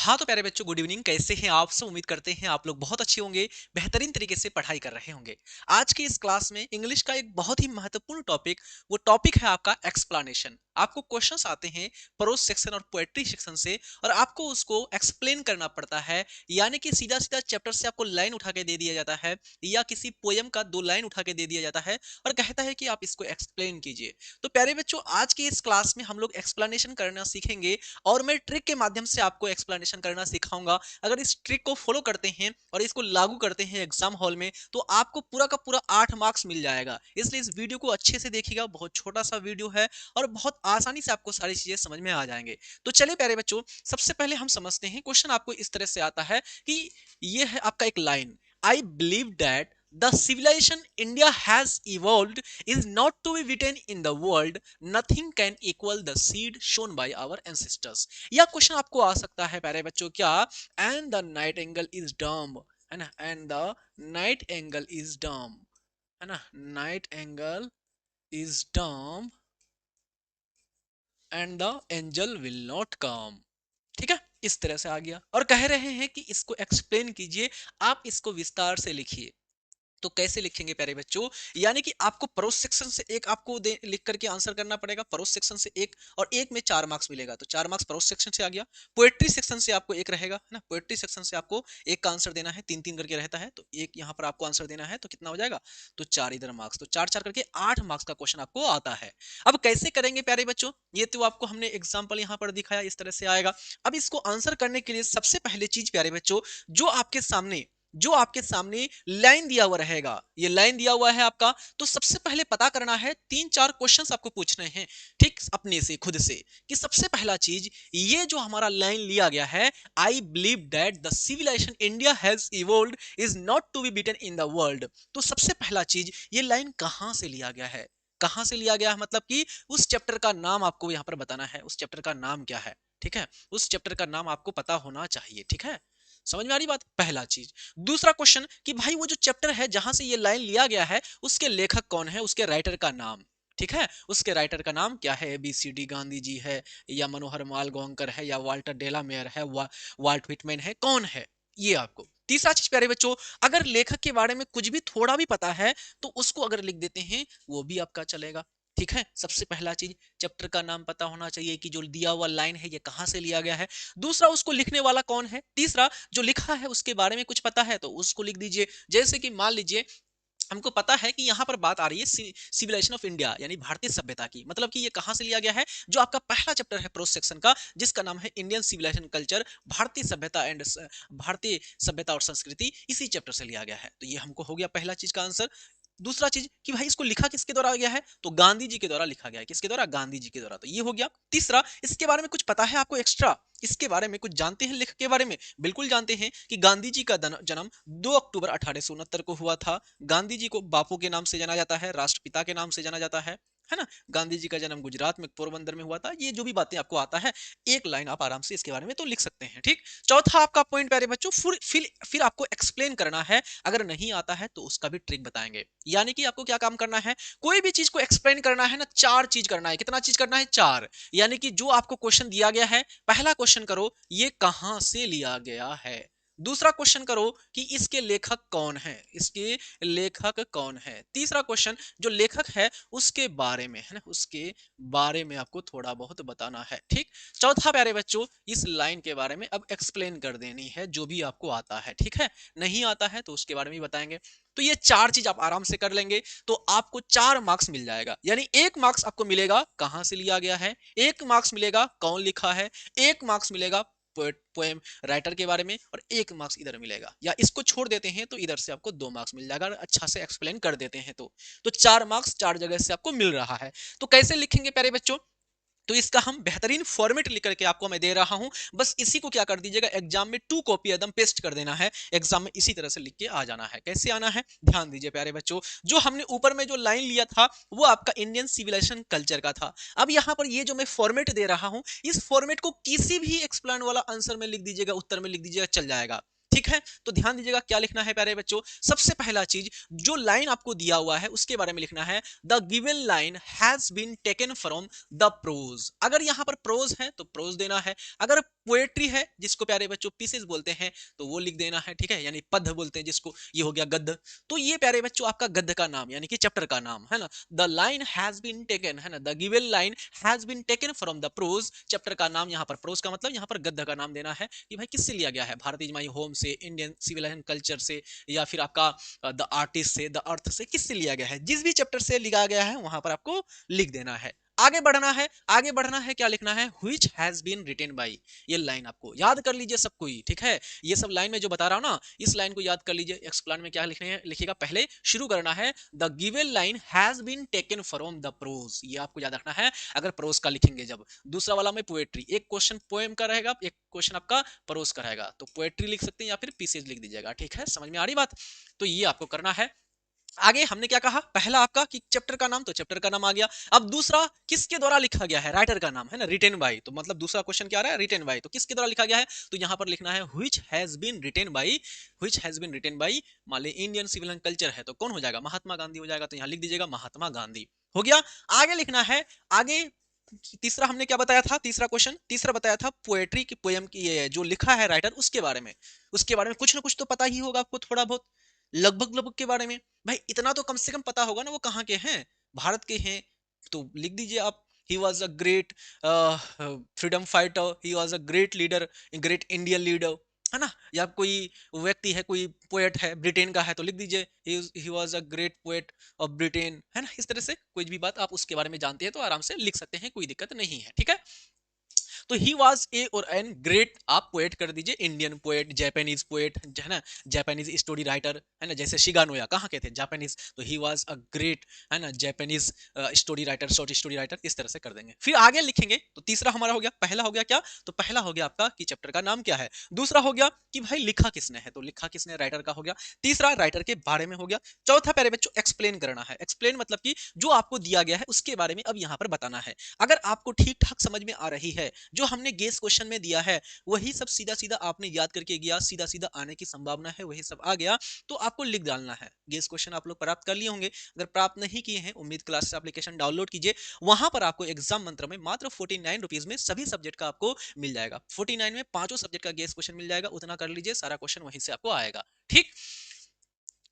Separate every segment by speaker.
Speaker 1: हाँ तो प्यारे बच्चों, गुड इवनिंग। कैसे हैं आप सब? उम्मीद करते हैं आप लोग बहुत अच्छे होंगे, बेहतरीन तरीके से पढ़ाई कर रहे होंगे। आज की इस क्लास में इंग्लिश का एक बहुत ही महत्वपूर्ण टॉपिक, वो टॉपिक है आपका एक्सप्लेनेशन। आपको क्वेश्चंस आते हैं प्रोज सेक्शन और पोएट्री सेक्शन से, और आपको उसको एक्सप्लेन करना पड़ता है। यानी कि सीधा सीधा चैप्टर से आपको लाइन उठा के दे दिया जाता है, या किसी पोयम का दो लाइन उठा के दे दिया जाता है और कहता है कि आप इसको एक्सप्लेन कीजिए। तो प्यारे बच्चों, आज की इस क्लास में हम लोग एक्सप्लेनेशन करना सीखेंगे, और मैं ट्रिक के माध्यम से आपको एक्सप्लेनेशन करना सिखाऊंगा। अगर इस ट्रिक को फॉलो करते हैं और इसको लागू करते हैं एग्जाम हॉल में, तो आपको पूरा का पूरा 8 मार्क्स मिल जाएगा। इसलिए इस वीडियो को अच्छे से देखिएगा, बहुत छोटा सा वीडियो है और बहुत आसानी से आपको सारी चीजें समझ में आ जाएंगे। तो चलिए प्यारे बच्चों, सबसे पहले हम समझते हैं। क्वेश्चन आपको इस तरह से आता है कि ये है आपका एक line, I believe that the civilization India has evolved is not to be written in the world. Nothing can equal the seed shown by our ancestors. या क्वेश्चन आपको आ सकता है प्यारे बच्चों, क्या? And the nightingale is dumb, है ना? And the nightingale is dumb, है ना? Night angle is dumb and the angel will not कम। ठीक है, इस तरह से आ गया और कह रहे हैं कि इसको एक्सप्लेन कीजिए, आप इसको विस्तार से लिखिए। तो कैसे लिखेंगे प्यारे बच्चों? यानी कि आपको परोस सेक्शन से एक आपको लिख करके आंसर करना पड़ेगा। परोस सेक्शन से एक, और एक में 4 मार्क्स मिलेगा, तो 4 मार्क्स परोस सेक्शन से आ गया। पोएट्री सेक्शन से आपको एक रहेगा, है ना? पोएट्री सेक्शन से आपको एक का आंसर देना है, 3-3 करके रहता है, तो एक यहाँ पर आपको आंसर देना है, तो कितना हो जाएगा? तो 4 इधर मार्क्स, तो 4-4 करके 8 मार्क्स का क्वेश्चन आपको आता है। अब कैसे करेंगे प्यारे बच्चों? ये तो आपको हमने एग्जाम्पल यहाँ पर दिखाया, इस तरह से आएगा। अब इसको आंसर करने के लिए सबसे पहले चीज प्यारे बच्चों, जो आपके सामने लाइन दिया हुआ रहेगा, ये लाइन दिया हुआ है आपका, तो सबसे पहले पता करना है, 3-4 क्वेश्चंस आपको पूछने हैं, ठीक, अपने से, खुद से, कि सबसे पहला चीज, ये जो हमारा लाइन लिया गया है, I believe that the civilisation India has evolved is not to be beaten in the world. तो सबसे पहला चीज, ये लाइन कहां से लिया गया है? कहां से लिया गया है मतलब कि उस चैप्टर का नाम आपको यहां पर बताना है। उस चैप्टर का नाम क्या है? ठीक है, उस चैप्टर का नाम आपको पता होना चाहिए। ठीक है, समझ में आ रही बात? पहला चीज। दूसरा क्वेश्चन कि भाई वो जो चैप्टर है जहां से ये लाइन लिया गया है, उसके लेखक कौन है, उसके राइटर का नाम। ठीक है, उसके राइटर का नाम क्या है? ABCD गांधी जी है, या मनोहर माल गोंकर है, या वाल्टर डेला मेयर है, वाल्ट व्हिटमैन है, कौन है? ये आपको। तीसरा चीज प्यारे बच्चों, अगर लेखक के बारे में कुछ भी थोड़ा भी पता है, तो उसको अगर लिख देते हैं, वो भी आपका चलेगा। ठीक है, सबसे पहला चीज, चैप्टर का नाम पता होना चाहिए कि जो दिया हुआ लाइन है ये कहां से लिया गया है। दूसरा, उसको लिखने वाला कौन है। तीसरा, जो लिखा है उसके बारे में कुछ पता है तो उसको लिख दीजिए। जैसे कि मान लीजिए, हमको पता है कि यहाँ पर बात आ रही है सिविलाइजेशन ऑफ इंडिया, यानी भारतीय सभ्यता की, मतलब कि ये कहां से लिया गया है? जो आपका पहला चैप्टर है प्रोस सेक्शन का, जिसका नाम है इंडियन सिविलाइजेशन कल्चर, भारतीय सभ्यता एंड भारतीय सभ्यता और संस्कृति, इसी चैप्टर से लिया गया है। तो ये हमको हो गया पहला चीज का आंसर। दूसरा चीज कि भाई इसको लिखा किसके द्वारा गया है, तो गांधी जी के द्वारा लिखा गया है। किसके द्वारा? गांधी जी के द्वारा। तो ये हो गया। तीसरा, इसके बारे में कुछ पता है आपको एक्स्ट्रा? इसके बारे में कुछ जानते हैं लेखक के बारे में? बिल्कुल जानते हैं कि गांधी जी का जन्म 2 अक्टूबर 1869 को हुआ था। गांधी जी को बापू के नाम से जाना जाता है, राष्ट्रपिता के नाम से जाना जाता है ना? गांधी जी का जन्म गुजरात में पोरबंदर में हुआ था। ये जो भी बातें आपको आता है, एक लाइन आप आराम से इसके बारे में तो लिख सकते हैं। ठीक। चौथा आपका पॉइंट प्यारे बच्चों, फिर आपको एक्सप्लेन करना है। अगर नहीं आता है तो उसका भी ट्रिक बताएंगे। यानी कि आपको क्या काम करना है, कोई भी चीज को एक्सप्लेन करना है ना, 4 चीज करना है। कितना चीज करना है? 4। यानी कि जो आपको क्वेश्चन दिया गया है, पहला क्वेश्चन करो ये कहां से लिया गया है। दूसरा क्वेश्चन करो कि इसके लेखक कौन है, इसके लेखक कौन है। तीसरा क्वेश्चन, जो लेखक है उसके बारे में, है ना, उसके बारे में आपको थोड़ा बहुत बताना है। ठीक। चौथा प्यारे बच्चों, इस लाइन के बारे में अब एक्सप्लेन कर देनी है, जो भी आपको आता है। ठीक है, नहीं आता है तो उसके बारे में बताएंगे। तो ये 4 चीज आप आराम से कर लेंगे, तो आपको 4 मार्क्स मिल जाएगा। यानी 1 मार्क्स आपको मिलेगा कहां से लिया गया है, 1 मार्क्स मिलेगा कौन लिखा है, 1 मार्क्स मिलेगा पोएम राइटर के बारे में, और 1 मार्क्स इधर मिलेगा। या इसको छोड़ देते हैं तो इधर से आपको 2 मार्क्स मिल जाएगा, अच्छा से एक्सप्लेन कर देते हैं तो 4 मार्क्स 4 जगह से आपको मिल रहा है। तो कैसे लिखेंगे प्यारे बच्चों? तो इसका हम बेहतरीन फॉर्मेट लिख करके आपको मैं दे रहा हूं। बस इसी को क्या कर दीजिएगा, एग्जाम में 2 कॉपी एकदम पेस्ट कर देना है। एग्जाम में इसी तरह से लिख के आ जाना है। कैसे आना है, ध्यान दीजिए प्यारे बच्चों। जो हमने ऊपर में जो लाइन लिया था, वो आपका इंडियन सिविलाइजेशन कल्चर का था। अब यहां पर ये जो मैं फॉर्मेट दे रहा हूं, इस फॉर्मेट को किसी भी एक्सप्लेन वाला आंसर में लिख दीजिएगा, उत्तर में लिख दीजिएगा, चल जाएगा। ठीक है, तो ध्यान दीजिएगा क्या लिखना है प्यारे बच्चों। सबसे पहला चीज, जो लाइन आपको दिया हुआ है उसके बारे में लिखना है, the given line has been taken from the prose. अगर यहां पर प्रोज है तो प्रोज देना है, अगर पोएट्री है जिसको प्यारे बच्चों पीसेस बोलते हैं तो वो लिख देना है, ठीक है, यानी पद्य बोलते हैं जिसको, ये हो गया गद्य। तो ये प्यारे बच्चों आपका गद्य का नाम यानी कि चैप्टर का नाम है ना, the line has been taken, है ना, the given line has been taken from the prose. Chapter का नाम यहाँ पर प्रोज का मतलब यहाँ पर गद्य का नाम देना है कि भाई किससे लिया गया है, भारत इज माई होम से, इंडियन सिविलाइजेशन कल्चर से, या फिर आपका द आर्टिस्ट से, द अर्थ से, किससे लिया गया है, जिस भी चैप्टर से लिखा गया है वहां पर आपको लिख देना है। आगे बढ़ना है, आगे बढ़ना है, क्या लिखना है, which has been written by. ये लाइन आपको याद कर लीजिए सबको ही, ठीक है, ये सब लाइन में जो बता रहा हूं ना, इस लाइन को याद कर लीजिए। एक्सप्लेन में क्या लिखने है, लिखिएगा, पहले शुरू करना है, the given line has been taken from the prose, ये आपको याद रखना है अगर प्रोज का लिखेंगे जब। दूसरा वाला में पोएट्री, एक क्वेश्चन पोएम का रहेगा, एक क्वेश्चन आपका प्रोज का रहेगा, तो पोएट्री लिख सकते हैं या फिर पीसेज लिख दीजिएगा, ठीक है, समझ में आ रही बात। तो ये आपको करना है। आगे हमने क्या कहा, पहला आपका कि चैप्टर का नाम, तो चैप्टर का नाम आ गया। अब दूसरा किसके द्वारा लिखा गया है, राइटर का नाम है ना, रिटेन बाय, तो मतलब दूसरा क्वेश्चन क्या आ रहा है, रिटेन बाय, तो किसके द्वारा लिखा गया है, तो यहां पर लिखना है which has been written by, which has been written by, मान ली इंडियन सिविल एंड कल्चर है तो कौन हो जाएगा, महात्मा गांधी हो जाएगा, तो यहां लिख दीजिएगा महात्मा गांधी, हो गया। आगे लिखना है, आगे तीसरा हमने क्या बताया था, तीसरा क्वेश्चन, तीसरा बताया था पोएट्री की, पोयम की, ये जो लिखा है राइटर उसके बारे में, उसके बारे में कुछ ना कुछ तो पता ही होगा आपको, थोड़ा बहुत, लगभग लगभग के बारे में। भाई इतना तो कम से कम पता होगा ना, वो कहाँ के हैं, भारत के हैं, तो लिख दीजिए आप, he was a great freedom fighter, he was a great leader, great Indian leader, है ना, या कोई व्यक्ति है, कोई पोएट है ब्रिटेन का है तो लिख दीजिए he was a great poet of Britain, है ना, इस तरह से कोई भी बात आप उसके बारे में जानते हैं तो आराम से लिख सकते हैं, कोई दिक्कत नहीं है, ठीक है। तो ही वॉज ए और एन ग्रेट, आप पोएट कर दीजिए, इंडियन पोएट, जापानीज पोएट, है ना, जापानीज स्टोरी राइटर, है ना, जैसे शिगानोया कहाँ के थे, जापानीज, तो ही वॉज अ ग्रेट, है ना, Japanese story writer, short story writer, इस तरह से कर देंगे। फिर आगे लिखेंगे, तो तीसरा हमारा हो गया, पहला हो गया क्या, तो पहला हो गया आपका कि चैप्टर का नाम क्या है, दूसरा हो गया कि भाई लिखा किसने है, तो लिखा किसने, राइटर का हो गया, तीसरा राइटर के बारे में हो गया, चौथा प्यारे बच्चों एक्सप्लेन करना है। एक्सप्लेन मतलब कि जो आपको दिया गया है उसके बारे में अब यहाँ पर बताना है। अगर आपको ठीक ठाक समझ में आ रही है, जो हमने गेस क्वेश्चन में दिया है वही सब सीधा सीधा आपने याद करके गया, सीधा सीधा आने की संभावना है, वही सब आ गया, तो आपको लिख डालना है। गेस क्वेश्चन आप लोग प्राप्त कर लिए होंगे, अगर प्राप्त नहीं किए हैं उम्मीद क्लासेस एप्लीकेशन डाउनलोड कीजिए, वहां पर आपको एग्जाम मंत्र में मात्र 49 रुपीज में सभी सब्जेक्ट का आपको मिल जाएगा, 49 में पांचों सब्जेक्ट का गेस क्वेश्चन मिल जाएगा, उतना कर लीजिए, सारा क्वेश्चन वहीं से आपको आएगा, ठीक।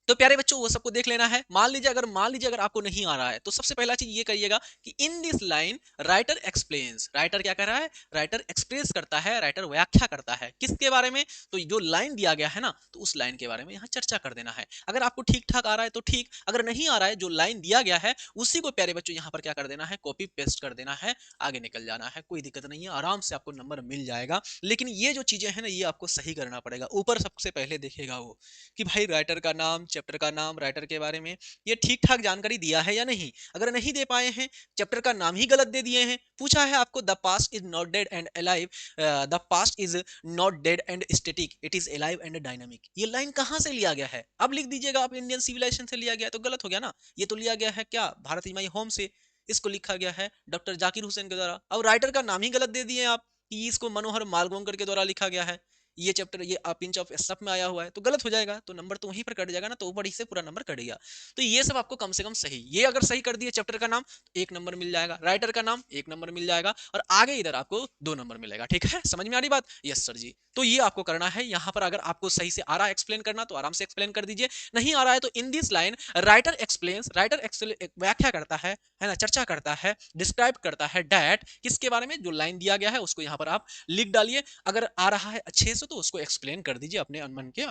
Speaker 1: तो प्यारे बच्चों वो सबको देख लेना है। मान लीजिए अगर आपको नहीं आ रहा है तो सबसे पहला चीज ये करिएगा कि इन this line writer explains, writer क्या कर रहा है, राइटर एक्सप्रेस करता है, राइटर व्याख्या करता है किसके बारे में, तो जो लाइन दिया गया है ना तो उस लाइन के बारे में यहाँ चर्चा कर देना है। अगर आपको ठीक ठाक आ रहा है तो ठीक, अगर नहीं आ रहा है जो लाइन दिया गया है उसी को प्यारे बच्चों यहाँ पर क्या कर देना है, कॉपी पेस्ट कर देना है, आगे निकल जाना है, कोई दिक्कत नहीं है, आराम से आपको नंबर मिल जाएगा। लेकिन ये जो चीजें हैं ना ये आपको सही करना पड़ेगा। ऊपर सबसे पहले देखेगा वो कि भाई राइटर का नाम, चैप्टर का नाम, राइटर के बारे में ये ठीक ठाक जानकारी दिया है या नहीं। अगर नहीं दे पाए हैं, चैप्टर का नाम ही गलत दे दिए हैं, पूछा है आपको the past is not dead and alive, the past is not dead and static, it is alive and dynamic, ये लाइन कहां से लिया गया है, अब लिख दीजिएगा आप इंडियन सिविलाइजेशन से लिया गया, तो गलत हो गया ना, ये तो लिया गया है क्या, भारत इज माई होम से, इसको लिखा गया है डॉक्टर जाकिर हुसैन के द्वारा। अब राइटर का नाम ही गलत दे दिए आप कि इसको मनोहर मालगोंकर के द्वारा लिखा गया है, ये चैप्टर ये पिंच ऑफ सब में आया हुआ है, तो गलत हो जाएगा, तो नंबर तो वहीं पर कट जाएगा ना, तो ऊपर ही से पूरा नंबर कट गया। तो ये सब आपको कम से कम सही, ये अगर सही कर दिए चैप्टर का नाम तो 1 नंबर मिल जाएगा, राइटर का नाम 1 नंबर मिल जाएगा, और आगे इधर आपको 2 नंबर मिलेगा, ठीक है, समझ में आ रही बात, यस सर जी। तो ये आपको करना है यहाँ पर, अगर आपको सही से आ रहा है एक्सप्लेन करना तो आराम से एक्सप्लेन कर दीजिए, नहीं आ रहा है तो इन this line writer explains, writer व्याख्या करता है ना, चर्चा करता है, डिस्क्राइब करता है डैट, किसके बारे में, जो लाइन दिया गया है उसको यहाँ पर आप लिख डालिए। अगर आ रहा है अच्छे से तो उसको एक्सप्लेन कर दीजिए अपने मन के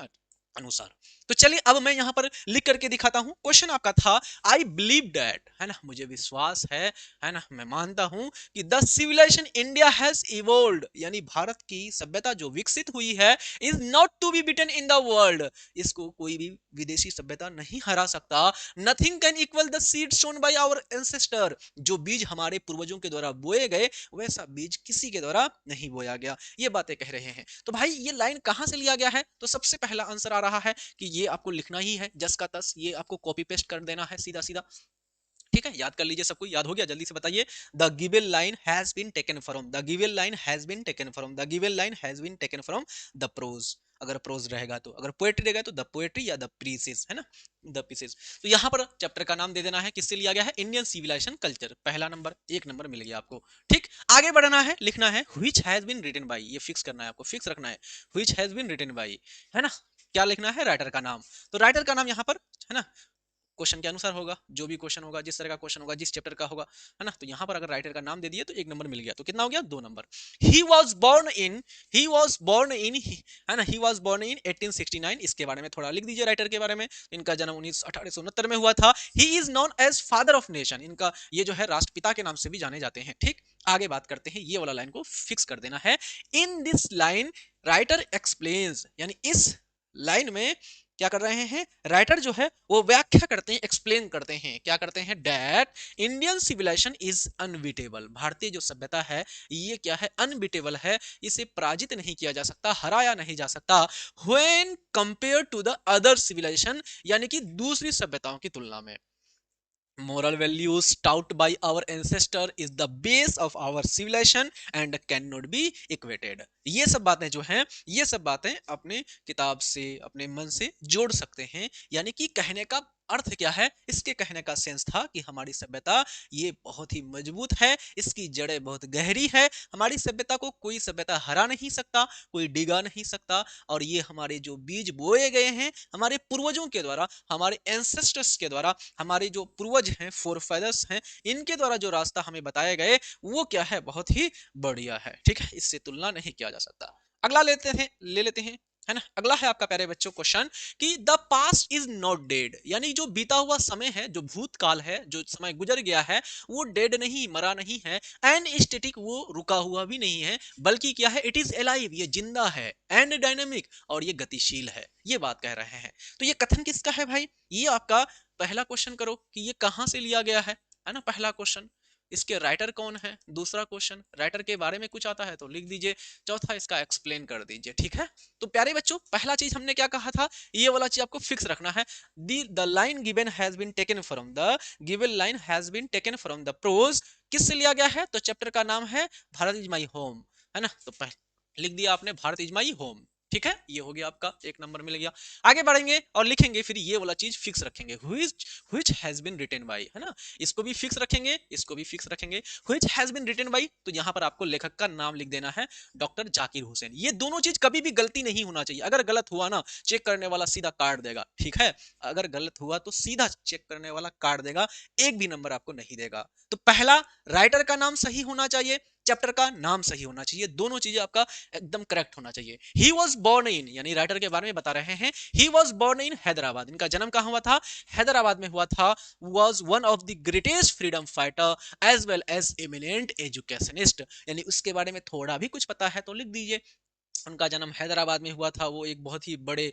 Speaker 1: अनुसार। तो चलिए अब मैं यहां पर लिख करके दिखाता हूं। क्वेश्चन आपका था आई बिलीव दैट, है ना, मुझे विश्वास है ना, मैं मानता हूं कि the civilisation India has evolved, यानी भारत की सभ्यता जो विकसित हुई है, is not to be beaten in the world, इसको कोई भी विदेशी सभ्यता नहीं हरा सकता। Nothing can equal the seed sown by our ancestor, जो बीज हमारे पूर्वजों के द्वारा बोए गए वैसा बीज किसी के द्वारा नहीं बोया गया, ये बातें कह रहे हैं। तो भाई ये लाइन कहां से लिया गया है, तो सबसे पहला आंसर आ रहा है कि ये आपको लिखना ही है जस का तस, ये आपको कॉपी पेस्ट कर देना है सीधा सीधा, ठीक है, याद कर लीजिए, सबको याद हो गया, जल्दी से बताइए। The given line has been taken from, the given line has been taken from, the given line has been taken from the prose. अगर प्रोज रहेगा तो, अगर पोएट्री रहेगा तो द पोएट्री या द पीसेस, है ना, द पीसेस। तो यहाँ पर चैप्टर का नाम दे देना है, किससे लिया गया है, इंडियन सिविलाइजेशन कल्चर, पहला नंबर, एक नंबर मिल गया आपको। ठीक, आगे बढ़ना है, लिखना है which has been written by, ये फिक्स करना है आपको, फिक्स रखना है, which has been written by, है ना, क्या लिखना है, राइटर का नाम। तो राइटर का नाम यहाँ पर, है ना, क्वेश्चन के अनुसार होगा, जो भी क्वेश्चन होगा, जिस तरह का क्वेश्चन होगा, जिस चैप्टर का होगा, है ना, तो यहाँ पर अगर राइटर का नाम दे दिए तो एक नंबर मिल गया, तो कितना हो गया, 2 number. He was born in, he was born in, है ना, ही वॉज बोर्न इन 1869, इसके बारे में थोड़ा लिख दीजिए राइटर के बारे में। इनका जन्म 1869 में हुआ था। He is known as father of nation, इनका ये जो है राष्ट्रपिता के नाम से भी जाने जाते हैं। ठीक, आगे बात करते हैं, ये वाला लाइन को फिक्स कर देना है। इन दिस लाइन राइटर एक्सप्लेन्स, यानी इस लाइन में क्या कर रहे हैं, राइटर जो है वो व्याख्या करते हैं, एक्सप्लेन करते हैं, क्या करते हैं, that Indian civilisation is unbeatable, भारतीय जो सभ्यता है ये क्या है, अनबीटेबल है, इसे पराजित नहीं किया जा सकता, हराया नहीं जा सकता, when compare to the other civilisation, यानी कि दूसरी सभ्यताओं की तुलना में। Moral values taught by our ancestor is the base of our civilization and cannot be equated। ये सब बातें जो हैं, ये सब बातें अपने किताब से, अपने मन से जोड़ सकते हैं, यानी कि कहने का अर्थ क्या है, इसके कहने का सेंस था कि हमारी सभ्यता ये बहुत ही मजबूत है, इसकी जड़ें बहुत गहरी है, हमारी सभ्यता को कोई सभ्यता हरा नहीं सकता, कोई डिगा नहीं सकता, और ये हमारे जो बीज बोए गए हैं हमारे पूर्वजों के द्वारा, हमारे एंसेस्टर्स के द्वारा, हमारे जो पूर्वज हैं, फोर फादर्स हैं, इनके द्वारा जो रास्ता हमें बताए गए वो क्या है, बहुत ही बढ़िया है। ठीक है, इससे तुलना नहीं किया जा सकता। अगला ले लेते हैं, है ना, अगला है आपका प्यारे बच्चों क्वेश्चन कि the past is not dead, यानी जो बीता हुआ समय है, जो भूतकाल है, जो समय गुजर गया है, वो डेड नहीं, मरा नहीं है, एंड स्टेटिक, वो रुका हुआ भी नहीं है, बल्कि क्या है, इट इज एलाइव, ये जिंदा है, एंड डायनेमिक, और ये गतिशील है, ये बात कह रहे हैं। तो ये कथन किसका है भाई, ये आपका पहला क्वेश्चन करो कि ये कहां से लिया गया है ना, पहला क्वेश्चन, इसके राइटर कौन है, दूसरा क्वेश्चन राइटर के बारे में कुछ आता है तो लिख दीजिए, चौथा इसका एक्सप्लेन कर दीजिए। ठीक है, तो प्यारे बच्चों पहला चीज हमने क्या कहा था, ये वाला चीज आपको फिक्स रखना है, the line given has been taken from the, given line has been taken from the prose, किससे लिया गया है, तो चैप्टर का नाम है भारत इज माई होम, है ना, तो लिख दिया आपने भारत इज माई होम। ठीक है, ये हो गया आपका, एक नंबर मिल गया। आगे बढ़ेंगे और लिखेंगे, फिर ये वाला चीज फिक्स रखेंगे, which has been written by, है ना, इसको भी फिक्स रखेंगे, इसको भी फिक्स रखेंगे, which has been written by, तो यहां पर आपको लेखक का नाम लिख देना है, डॉक्टर जाकिर हुसैन। ये दोनों चीज कभी भी गलती नहीं होना चाहिए, अगर गलत हुआ ना, चेक करने वाला सीधा काट देगा। ठीक है, अगर गलत हुआ तो सीधा चेक करने वाला काट देगा, एक भी नंबर आपको नहीं देगा। तो पहला, राइटर का नाम सही होना चाहिए, चैप्टर का नाम सही होना चाहिए, दोनों चीजें आपका एकदम करेक्ट होना चाहिए। ही वॉज बोर्न इन, यानी राइटर के बारे में बता रहे हैं, he was born in Hyderabad, इनका जन्म कहां हुआ था, हैदराबाद में हुआ था, was one of the greatest freedom fighter as well as eminent educationist, यानी उसके बारे में थोड़ा भी कुछ पता है तो लिख दीजिए। उनका जन्म हैदराबाद में हुआ था, वो एक बहुत ही बड़े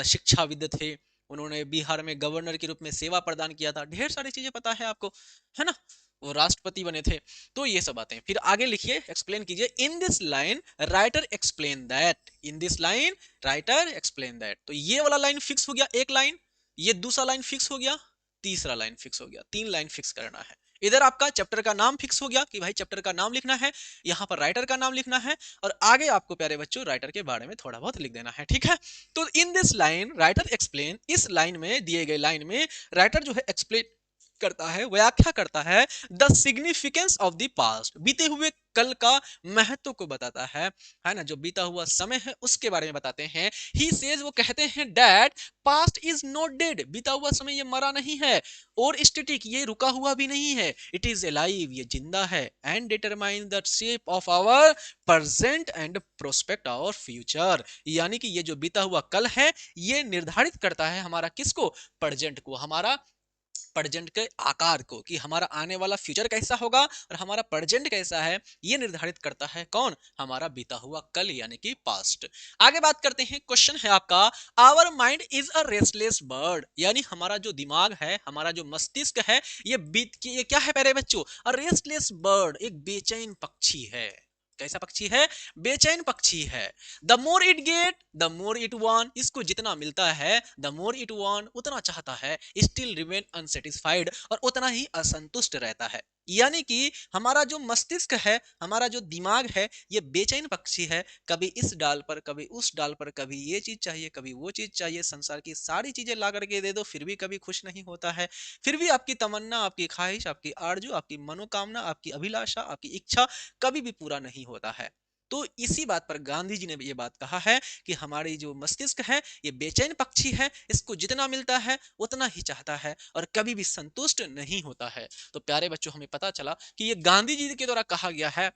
Speaker 1: शिक्षाविद थे, उन्होंने बिहार में गवर्नर के रूप में सेवा प्रदान किया था, ढेर सारी चीजें पता है आपको, है ना, वो राष्ट्रपति बने थे। तो ये सब बातें फिर आगे लिखिए, एक्सप्लेन कीजिए, इन this line writer explain that, in this line writer explain that, तो ये वाला लाइन फिक्स हो गया, एक लाइन, ये दूसरा लाइन फिक्स हो गया, तीसरा लाइन फिक्स हो गया, 3 लाइन फिक्स करना है। इधर आपका चैप्टर का नाम फिक्स हो गया कि भाई चैप्टर का नाम लिखना है, यहाँ पर राइटर का नाम लिखना है, और आगे आपको प्यारे बच्चों राइटर के बारे में थोड़ा बहुत लिख देना है। ठीक है, तो इन दिस लाइन राइटर एक्सप्लेन, इस लाइन में, दिए गए लाइन में राइटर जो है एक्सप्लेन करता है, व्याख्या करता है, the significance of the past, बीते हुए कल का महत्व को बताता है ना, जो बीता हुआ समय है उसके बारे में बताते हैं। ही सेज, वो कहते हैं, that past is not dead, बीता हुआ समय ये मरा नहीं है, और स्टैटिक, ये रुका हुआ भी नहीं है, इट इज अलाइव, ये जिंदा है, and determine the shape of our present and prospect our future, यानी कि ये जो बीता हुआ कल है ये निर्धारित करता है हमारा किसको, प्रेजेंट को, हमारा प्रेजेंट के आकार को, कि हमारा आने वाला फ्यूचर कैसा होगा और हमारा प्रेजेंट कैसा है, ये निर्धारित करता है कौन, हमारा बीता हुआ कल, यानी कि पास्ट। आगे बात करते हैं, क्वेश्चन है आपका, our mind is a restless bird, यानी हमारा जो दिमाग है, हमारा जो मस्तिष्क है, ये क्या है प्यारे बच्चों, अ रेस्टलेस बर्ड, एक बेचैन पक्षी है। कैसा पक्षी है, बेचैन पक्षी है। The more it get the more it want, इसको जितना मिलता है, द मोर इट वांट, उतना चाहता है, स्टिल रिमेन अनसेटिस्फाइड, और उतना ही असंतुष्ट रहता है। यानी कि हमारा जो मस्तिष्क है, हमारा जो दिमाग है, ये बेचैन पक्षी है। कभी इस डाल पर, कभी उस डाल पर, कभी ये चीज चाहिए, कभी वो चीज चाहिए, संसार की सारी चीजें ला करके दे दो, फिर भी कभी खुश नहीं होता है। फिर भी आपकी तमन्ना, आपकी ख्वाहिश, आपकी आरजू, आपकी मनोकामना, आपकी अभिलाषा, आपकी इच्छा कभी भी पूरा नहीं होता है। तो इसी बात पर गांधी जी ने ये बात कहा है कि हमारी जो मस्तिष्क है, ये बेचैन पक्षी है, इसको जितना मिलता है उतना ही चाहता है और कभी भी संतुष्ट नहीं होता है। तो प्यारे बच्चों, हमें पता चला कि ये गांधी जी के द्वारा कहा गया है।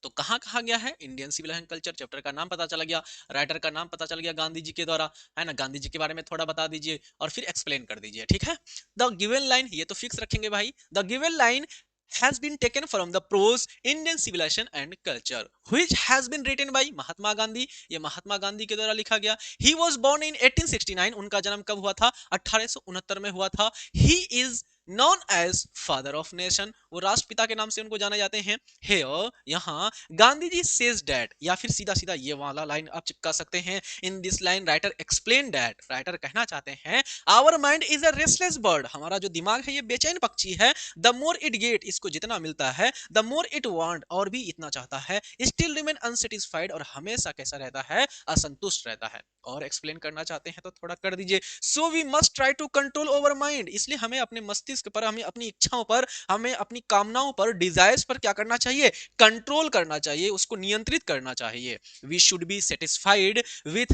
Speaker 1: तो कहाँ कहा गया है? Indian civil and culture chapter का नाम पता चला गया, राइटर का नाम पता चल गया गांधी जी के द्वारा, है ना। गांधी जी के बारे में थोड़ा बता दीजिए और फिर एक्सप्लेन कर दीजिए, ठीक है। द गिवन लाइन, ये तो फिक्स रखेंगे भाई, the given line has been taken from the prose Indian civilization and culture which has been written by Mahatma Gandhi. ये महात्मा गांधी के द्वारा लिखा गया। he was born in 1869, उनका जन्म कब हुआ था? 1869 में हुआ था। he is known as father of nation, वो राष्ट्रपिता के नाम से उनको जाने जाते हैं। here, यहाँ गांधी जी says that, या फिर सीधा सीधा ये वाला लाइन आप चिपका सकते हैं। in this line writer explain that, writer कहना चाहते हैं our mind is a restless bird, हमारा जो दिमाग है ये बेचैन पक्षी है। द मोर इट गेट, इसको जितना मिलता है, द मोर इट वांट, और भी इतना चाहता है। स्टिल रिमेन अनसेटिस्फाइड, और हमेशा कैसा रहता है? असंतुष्ट रहता है। और एक्सप्लेन करना चाहते हैं तो थोड़ा कर दीजिए। So we must try to control over mind, इसलिए हमें अपने मस्तिष्क पर, हमें अपनी इच्छाओं पर, हमें अपनी कामनाओं पर, डिजायर्स पर क्या करना चाहिए? कंट्रोल करना चाहिए, उसको नियंत्रित करना चाहिए। We should be satisfied with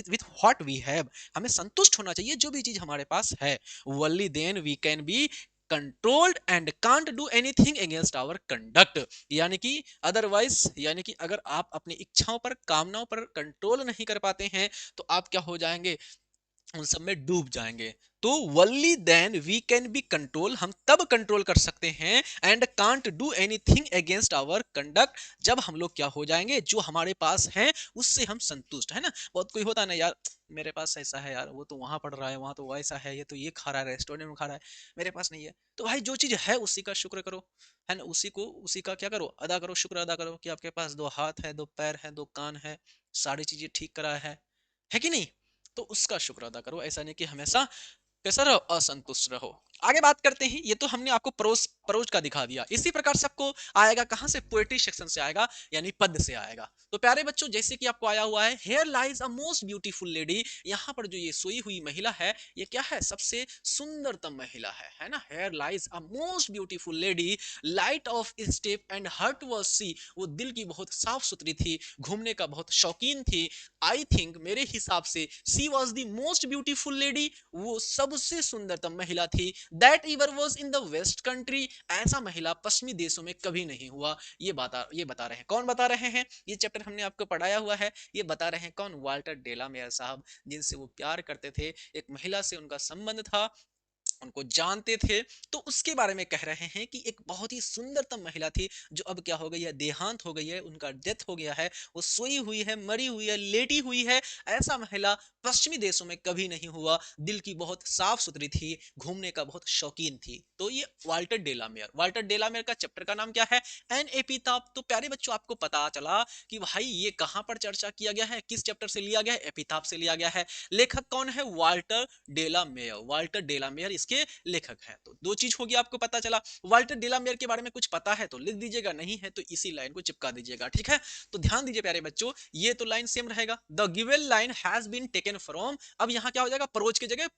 Speaker 1: with what we have, हमें संतुष्ट होना चाहिए जो भी चीज हमारे पास है। Only then we can be controlled and can't do anything against our conduct, यानी कि अदरवाइज, यानी कि अगर आप अपनी इच्छाओं पर, कामनाओं पर कंट्रोल नहीं कर पाते हैं तो आप क्या हो जाएंगे? उन सब में डूब जाएंगे। तो वल्ली then we can be control, हम तब कंट्रोल कर सकते हैं, and can't do anything against our conduct, जब हम लोग क्या हो जाएंगे? जो हमारे पास है उससे हम संतुष्ट, है ना। बहुत कोई होता है ना यार, मेरे पास ऐसा है यार, वो तो वहां पढ़ रहा है, वहां तो वैसा है, ये तो ये खा रहा है, रेस्टोरेंट में खा रहा है, मेरे पास नहीं है। तो भाई जो चीज है उसी का शुक्र करो, है ना। उसी को, उसी का क्या करो? अदा करो, शुक्र अदा करो कि आपके पास दो हाथ है, दो पैर है, दो कान है, सारी चीजें ठीक करा है कि नहीं? तो उसका शुक्र अदा करो, ऐसा नहीं कि हमेशा कैसा रहो? असंतुष्ट रहो। आगे बात करते हैं। ये तो हमने आपको प्रोज प्रोज का दिखा दिया। इसी प्रकार से आपको आएगा कहां से? पोएट्री सेक्शन से आएगा, यानी पद्य से आएगा। तो प्यारे बच्चों, जैसे कि आपको आया हुआ है, here lies a most beautiful lady, यहाँ पर जो ये सोई हुई महिला है, ये क्या है? सबसे सुंदरतम महिला है ना। Here lies a most beautiful lady, light of step and heart was she, वो दिल की बहुत साफ सुथरी थी, घूमने का बहुत शौकीन थी। आई थिंक, मेरे हिसाब से, she was the most beautiful lady, वो सबसे सुंदरतम महिला थी। That ever was in the west country, ऐसा महिला पश्चिमी देशों में कभी नहीं हुआ। ये बता रहे हैं, कौन बता रहे हैं? ये चैप्टर हमने आपको पढ़ाया हुआ है। ये बता रहे हैं कौन? वाल्टर डेला मेयर साहब, जिनसे वो प्यार करते थे, एक महिला से उनका संबंध था, उनको जानते थे। तो उसके बारे में कह रहे हैं कि एक बहुत ही सुंदरतम महिला थी, जो अब क्या हो गई है? देहांत हो गई है, उनका डेथ हो गया है, वो सोई हुई है, मरी हुई है, लेटी हुई है। ऐसा महिला पश्चिमी देशों में कभी नहीं हुआ। दिल की बहुत साफ सुथरी थी, घूमने का बहुत शौकीन थी। तो ये वाल्टर डेलामेयर, वाल्टर डेलामेयर का चैप्टर का नाम क्या है? एन एपिताफ। तो प्यारे बच्चों, आपको पता चला कि भाई ये कहां पर चर्चा किया गया है, किस चैप्टर से लिया गया है? एपिताफ से लिया गया है। लेखक कौन है? वाल्टर डेला मेयर, वाल्टर डेला मेयर इसके लेखक हैं। तो दो चीज होगी, आपको पता चला। वाल्टर डेला मेयर के बारे में कुछ पता है तो लिख दीजिएगा, नहीं है तो इसी लाइन को चिपका दीजिएगा, ठीक है। तो ध्यान दीजिए प्यारे बच्चों, ये तो लाइन सेम रहेगा। The given line has been taken from, अब यहाँ क्या हो जाएगा? प्रोज की जगह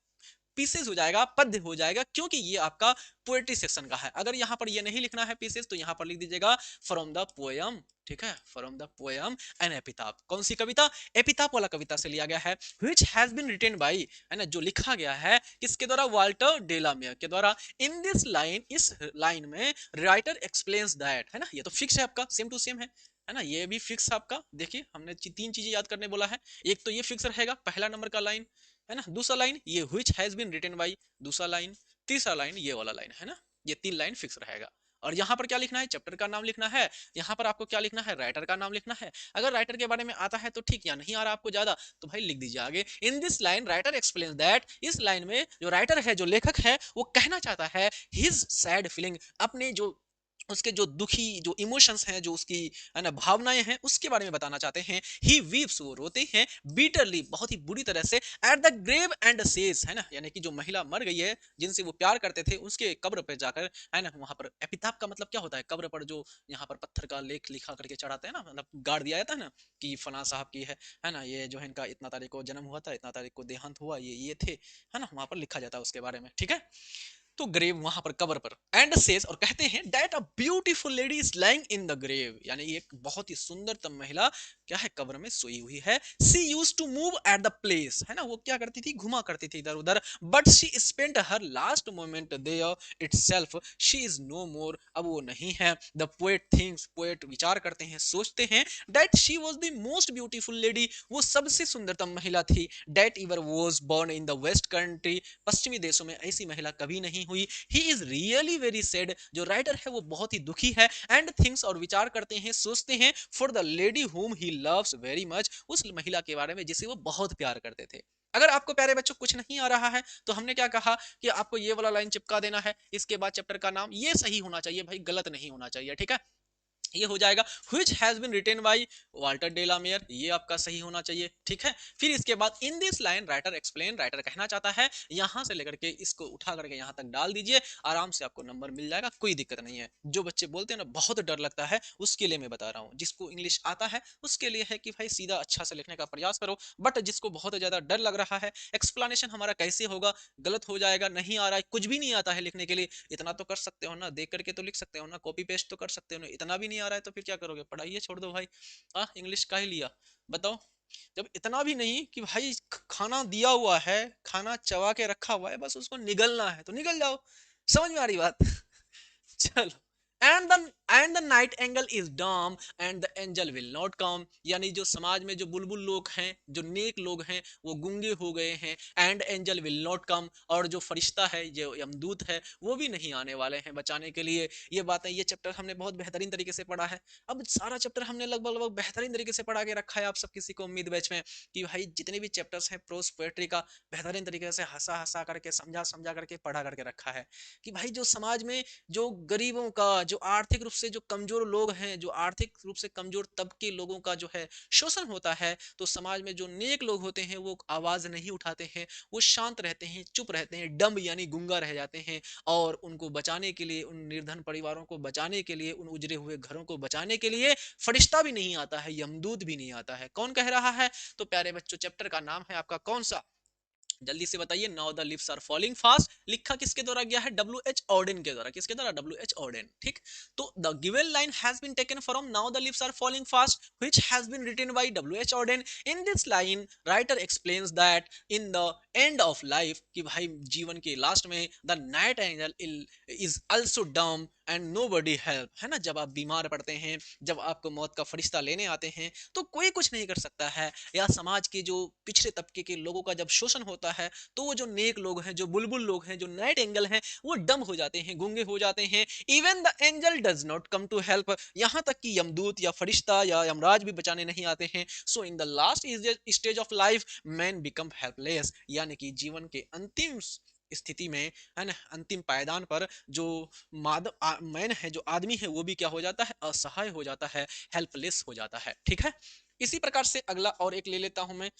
Speaker 1: पीसेस हो जाएगा, पद्य हो जाएगा, क्योंकि ये आपका पोएट्री सेक्शन का है। अगर यहाँ पर ये नहीं लिखना है पीसेस, तो यहाँ पर लिख दीजिएगा फ्रॉम द पोएम, ठीक है, फ्रॉम द पोएम एन एपिताफ। कौन सी कविता? एपिताफ वाला कविता से लिया गया है। Which has been written by, है ना, जो लिखा गया है किसके द्वारा? वाल्टर डेलामेयर के द्वारा। इन दिस लाइन, इस लाइन में राइटर एक्सप्लेन्स दैट, है ना, ये तो फिक्स है आपका, सेम टू सेम है ना, ये भी फिक्स आपका। देखिए हमने तीन चीजें याद करने बोला है। एक तो ये फिक्स रहेगा, पहला नंबर का लाइन, है ना। दूसरा लाइन ये which has been written by, दूसरा लाइन। तीसरा लाइन ये वाला लाइन, है ना। ये तीन लाइन फिक्स रहेगा। और यहाँ पर क्या लिखना है? चैप्टर का नाम लिखना है। यहाँ पर आपको क्या लिखना है? राइटर का नाम लिखना है। अगर राइटर के बारे में आता है तो ठीक, या नहीं आ रहा आपको ज्यादा तो भाई लिख दीजिए आगे। इन this line writer explains that, इस लाइन में जो राइटर है, जो लेखक है, वो कहना चाहता है हिज सैड फीलिंग, अपने जो उसके जो दुखी जो इमोशंस हैं, जो उसकी है ना भावनाएं हैं, उसके बारे में बताना चाहते हैं। ही वीव्स, वो रोते हैं, बीटरली, बहुत ही बुरी तरह से, at the grave and says, है ना, यानी कि जो महिला मर गई है जिनसे वो प्यार करते थे, उसके कब्र पे जाकर, है ना, वहां पर एपिताफ का मतलब क्या होता है, कब्र पर जो यहाँ पर पत्थर का लेख लिखा करके चढ़ाते हैं ना, मतलब गाड़ दिया जाता है ना, कि फला साहब की है ना, ये जो है इनका इतना तारीख को जन्म हुआ था, इतना तारीख को देहांत हुआ, ये थे, है ना, वहां पर लिखा जाता है उसके बारे में, ठीक है। तो ग्रेव वहां पर कब्र पर, एंड सेज, और कहते हैं, that a beautiful lady is lying in the grave, यानी एक बहुत ही सुंदरतम महिला क्या है, कब्र में सोई हुई है। She use to move at the place, है ना, वो क्या करती थी, घुमा करती थी इधर उधर, but she spent her last moment there itself, she is no more, अब वो नहीं है। द पोएट थिंक्स, पोएट विचार करते हैं, सोचते हैं, that she was the most beautiful lady, वो सबसे सुंदरतम महिला थी, that ever was born in the west country, पश्चिमी देशों में ऐसी महिला कभी नहीं हुई। He is really very sad, जो राइटर है वो बहुत ही दुखी है, एंड थिंक्स, और विचार करते हैं, सोचते हैं, फॉर द लेडी हुम ही लव्स वेरी मच, उस महिला के बारे में जिसे वो बहुत प्यार करते थे। अगर आपको प्यारे बच्चों कुछ नहीं आ रहा है, तो हमने क्या कहा कि आपको ये वाला लाइन चिपका देना है, इसके बाद चैप्टर का नाम ये सही होना चाहिए भाई, गलत नहीं होना चाहिए, ठीक है। ये हो जाएगा, which has been written by Walter de la Mare, ये आपका सही होना चाहिए, ठीक है। फिर इसके बाद, इन this line writer explain, writer कहना चाहता है, यहां से लेकर के इसको उठा करके यहां तक डाल दीजिए, आराम से आपको नंबर मिल जाएगा, कोई दिक्कत नहीं है। जो बच्चे बोलते हैं ना बहुत डर लगता है, उसके लिए मैं बता रहा हूँ, जिसको इंग्लिश आता है उसके लिए है कि भाई सीधा अच्छा से लिखने का प्रयास करो, बट जिसको बहुत ज्यादा डर लग रहा है, एक्सप्लेनेशन हमारा कैसे होगा, गलत हो जाएगा, नहीं आ रहा है, कुछ भी नहीं आता है लिखने के लिए, इतना तो कर सकते हो ना, देख करके तो लिख सकते हो ना, कॉपी पेस्ट तो कर सकते हो ना, इतना भी नहीं आ रहा है तो फिर क्या करोगे, पढ़ाइए छोड़ दो भाई। इंग्लिश का ही लिया, बताओ। जब इतना भी नहीं कि भाई खाना दिया हुआ है, खाना चबा के रखा हुआ है, बस उसको निगलना है तो निगल जाओ, समझ में आ रही बात। चलो, and the nightingale is dumb and the angel will not come, यानी जो समाज में जो बुलबुल लोग हैं, जो नेक लोग हैं, वो गूंगे हो गए हैं, एंड एंजल विल नॉट कम, और जो फरिश्ता है, जो यमदूत है, वो भी नहीं आने वाले हैं बचाने के लिए। ये बातें, ये चैप्टर हमने बहुत बेहतरीन तरीके से पढ़ा है। अब सारा चैप्टर हमने लगभग लगभग बेहतरीन तरीके से पढ़ा के रखा है, आप सब किसी को उम्मीद बैच में, कि भाई जितने भी चैप्टर्स हैं प्रोस पोएट्री का, बेहतरीन तरीके से हंसा हंसा करके, समझा समझा करके पढ़ा करके रखा है, कि भाई जो समाज में जो गरीबों का, जो आर्थिक रूप से जो कमजोर लोग हैं, जो आर्थिक रूप से कमजोर तबके लोगों का जो है शोषण होता है, तो समाज में जो नेक लोग होते हैं वो आवाज नहीं उठाते हैं, वो शांत रहते हैं, चुप रहते हैं, डम्ब यानी गुंगा रह जाते हैं, और उनको बचाने के लिए, उन निर्धन परिवारों को बचाने के लिए, उन उजरे हुए घरों को बचाने के लिए फरिश्ता भी नहीं आता है, यमदूत भी नहीं आता है। कौन कह रहा है? तो प्यारे बच्चों, चैप्टर का नाम है आपका कौन सा, जल्दी से बताइए। Now the leaves are falling fast, लिखा किसके द्वारा गया है? डब्ल्यू एच ऑर्डन के द्वारा। किसके द्वारा? डब्ल्यू एच ऑर्डन, ठीक। तो the given line has been taken from now the leaves are falling fast which has been written by W H Auden. In this line writer explains that in the end of life, कि भाई जीवन के last में, the nightingale is also dumb and nobody help, है ना, जब आप बीमार पड़ते हैं, जब आपको मौत का फरिश्ता लेने आते हैं, तो कोई कुछ नहीं कर सकता है, या समाज के जो पिछड़े तबके के लोगों का जब शोषण होता है, तो वो जो नेक लोग हैं, जो बुलबुल लोग हैं, जो नाइट एंगल हैं, वो डम हो जाते हैं, गूंगे हो जाते हैं। Even the angel does not come to help, यहाँ तक कि यमदूत या फरिश्ता या यमराज भी बचाने नहीं आते हैं। So in the last stage of life man become helpless, यानी कि जीवन के अंतिम स्थिति में, है ना, अंतिम पायदान पर जो मैन है, जो आदमी है, वो भी क्या हो जाता है? असहाय हो जाता है, हेल्पलेस हो जाता है, ठीक है। इसी प्रकार से अगला और एक ले लेता हूं मैं।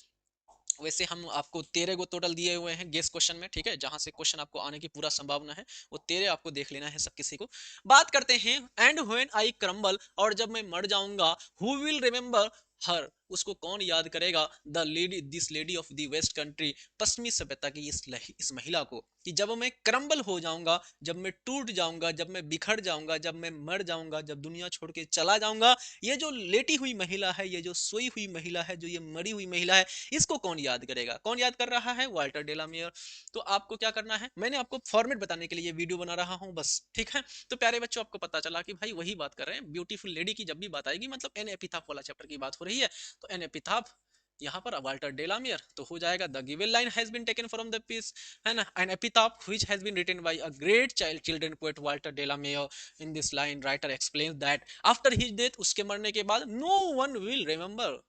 Speaker 1: वैसे हम आपको 13 गो टोटल दिए हुए हैं गेस क्वेश्चन में, ठीक है, जहां से क्वेश्चन आपको आने की पूरा संभावना है, वो 13 आपको देख लेना है सब किसी को। बात करते हैं, एंड व्हेन आई क्रम्बल, और जब मैं मर जाऊंगा, हु विल रिमेंबर हर, उसको कौन याद करेगा? The lady, this lady of the west country, पश्चिमी सभ्यता की इस महिला को, कि जब मैं क्रम्बल हो जाऊंगा, जब मैं टूट जाऊंगा, जब मैं बिखर जाऊंगा, जब मैं मर जाऊंगा, जब दुनिया छोड़ के चला जाऊंगा, ये जो लेटी हुई महिला है, ये जो सोई हुई महिला है, जो ये मरी हुई महिला है, इसको कौन याद करेगा? कौन याद कर रहा है? वाल्टर डेलामियर। तो आपको क्या करना है, मैंने आपको फॉर्मेट बताने के लिए ये वीडियो बना रहा हूं बस, ठीक है। तो प्यारे बच्चों, आपको पता चला कि भाई वही बात कर रहे हैं, ब्यूटीफुल लेडी की जब भी बात आएगी, मतलब एन एपिथाफ वाला चैप्टर की बात हो रही है, तो एन एपिथाफ यहाँ पर वाल्टर डेलामियर, तो हो जाएगा the given line has been taken from the piece, है ना, an epitaph which has been written by a great child children poet Walter de la Mare. In this line writer explains that after his death, उसके मरने के बाद, no one will remember,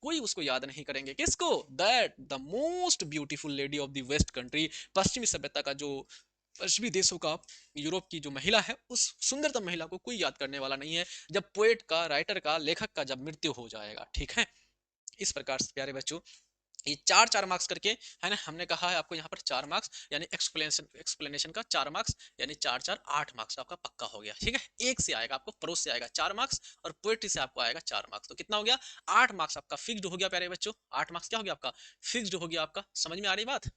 Speaker 1: कोई उसको याद नहीं करेंगे। किसको? That the most beautiful lady of the west country, पश्चिमी सभ्यता का जो पश्चिमी देशों का, यूरोप की जो महिला है, उस सुंदरतम महिला को कोई याद करने वाला नहीं है जब पोएट का, राइटर का, लेखक का जब मृत्यु हो जाएगा। ठीक है, इस प्रकार से प्यारे बच्चों ये चार चार मार्क्स करके है ना, हमने कहा है आपको यहाँ पर 4 मार्क्स यानी एक्सप्लेनेशन एक्सप्लेनेशन का 4 मार्क्स, यानी चार चार 8 मार्क्स आपका पक्का हो गया। ठीक है, एक से आएगा आपको, प्रोस से आएगा 4 मार्क्स और पोएट्री से आपको आएगा 4 मार्क्स, तो कितना हो गया 8 मार्क्स आपका फिक्स्ड हो गया प्यारे बच्चों। 8 मार्क्स क्या हो गया आपका, फिक्स्ड हो गया आपका। समझ में आ रही बात?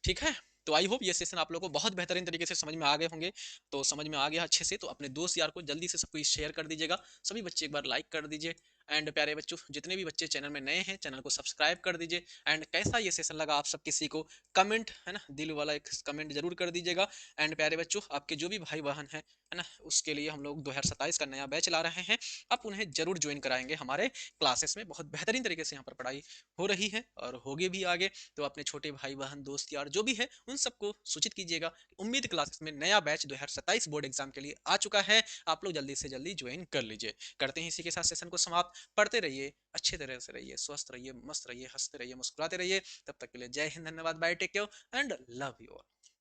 Speaker 1: ठीक है, तो आई होप ये सेशन आप लोगों को बहुत बेहतरीन तरीके से समझ में आ गए होंगे। तो समझ में आ गया अच्छे से, तो अपने दोस्त यार को जल्दी से सबको शेयर कर दीजिएगा। सभी बच्चे एक बार लाइक कर दीजिए। एंड प्यारे बच्चों, जितने भी बच्चे चैनल में नए हैं, चैनल को सब्सक्राइब कर दीजिए। एंड कैसा ये सेशन लगा आप सब किसी को कमेंट, है ना, दिल वाला एक कमेंट जरूर कर दीजिएगा। एंड प्यारे बच्चों, आपके जो भी भाई बहन है ना, उसके लिए हम लोग 2027 का नया बैच ला रहे हैं। आप उन्हें जरूर ज्वाइन कराएंगे हमारे क्लासेस में। बहुत बेहतरीन तरीके से यहाँ पर पढ़ाई हो रही है और होगी भी आगे। तो अपने छोटे भाई बहन दोस्त यार जो भी है उन सबको सूचित कीजिएगा। उम्मीद क्लासेस में नया बैच 2027 बोर्ड एग्जाम के लिए आ चुका है। आप लोग जल्दी से जल्दी ज्वाइन कर लीजिए। करते हैं इसी के साथ सेशन को समाप्त। पढ़ते रहिए, अच्छे तरह से रहिए, स्वस्थ रहिए, मस्त रहिए, हंसते रहिए, मुस्कुराते रहिए। तब तक के लिए जय हिंद, धन्यवाद, bye, take care and love you all.